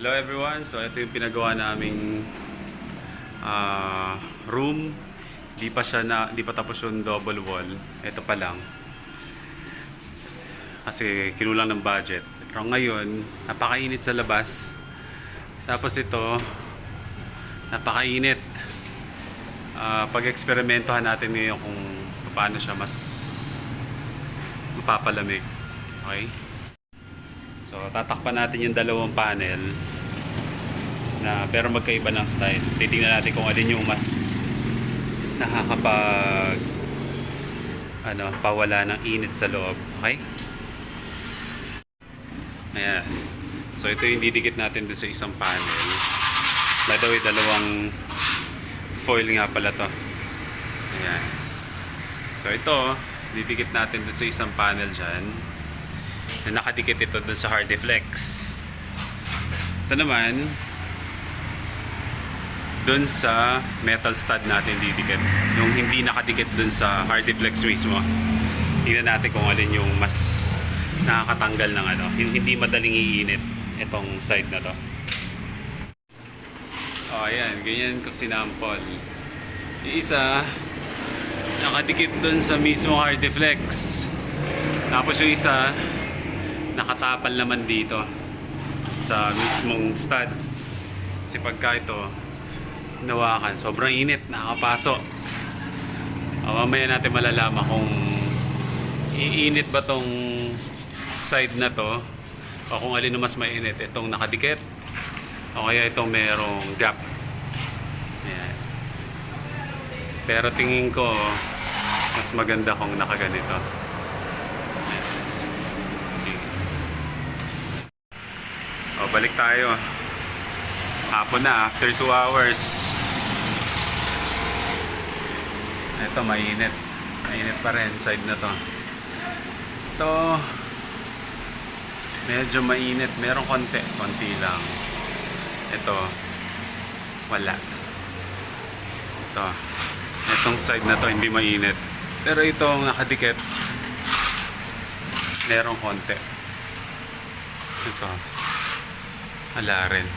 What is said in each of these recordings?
Hello everyone, so ito yung pinagawa naming room. Di pa tapos yung double wall. Ito pa lang. Kasi kinulang ng budget. Pero ngayon, napakainit sa labas. Tapos ito, napakainit. Pag-eksperimentohan natin ngayon kung paano siya mas mapapalamig. Okay? So, tatakpan natin yung dalawang panel na pero magkaiba ng style. Titingnan natin kung alin yung mas nakakapag pawala ng init sa loob. Okay? Ayan. So, ito yung didikit natin doon sa isang panel. By the way, dalawang foil nga pala to. Ayan. So, ito, didikit natin doon sa isang panel dyan. Na nakadikit ito doon sa Hardiflex. Ito naman doon sa metal stud natin didikit. Yung hindi nakadikit doon sa Hardiflex mismo. Tingnan natin kung alin yung mas nakakatanggal ng yung hindi madaling iinit itong side na to. Oh, ayan, ganyan ko sinampol. Yung isa nakadikit doon sa mismo Hardiflex. Tapos yung isa nakatapal naman dito sa mismong stud. Kasi pagka ito nawakan, sobrang init, nakakapaso. Mamaya natin malalaman kung iinit ba tong side na to o kung alin mas mainit, itong nakadikit o kaya itong merong gap. Ayan. Pero tingin ko mas maganda kung nakaganito. O, balik tayo. Hapon na, after 2 hours. Ito, mainit. Mainit pa rin, side na to. Ito, medyo mainit. Merong konti lang. Ito, wala. Ito, itong side na to, hindi mainit. Pero itong nakadikit, merong konti. Ito, wala rin.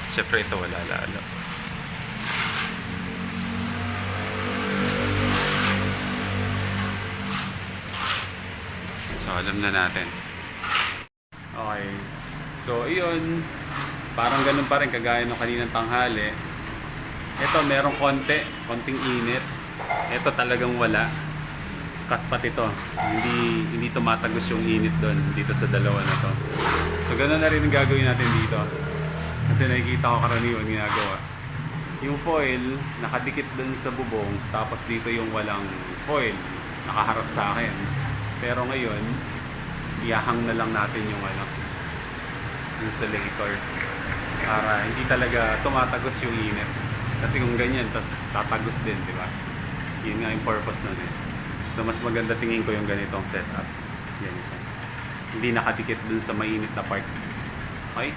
Siyempre ito wala lalo. So alam na natin. Okay. So iyon, parang ganun pa rin kagaya ng kaninang tanghali. Ito merong konting init. Ito talagang wala. Katpat ito. Hindi tumatagos yung init doon dito sa dalawa na to. So ganun na rin ang gagawin natin dito. Kasi nakikita ko karaniwan ginagawa. Yung foil nakadikit dun sa bubong, tapos dito yung walang foil nakaharap sa akin. Pero ngayon, iyahang na lang natin yung insulator para hindi talaga tumatagos yung init. Kasi kung ganyan, tas tatagos din, di ba? Yun nga yung purpose nun eh. So mas maganda tingin ko yung ganitong setup. Ganito. Hindi nakadikit dun sa mainit na part. Okay?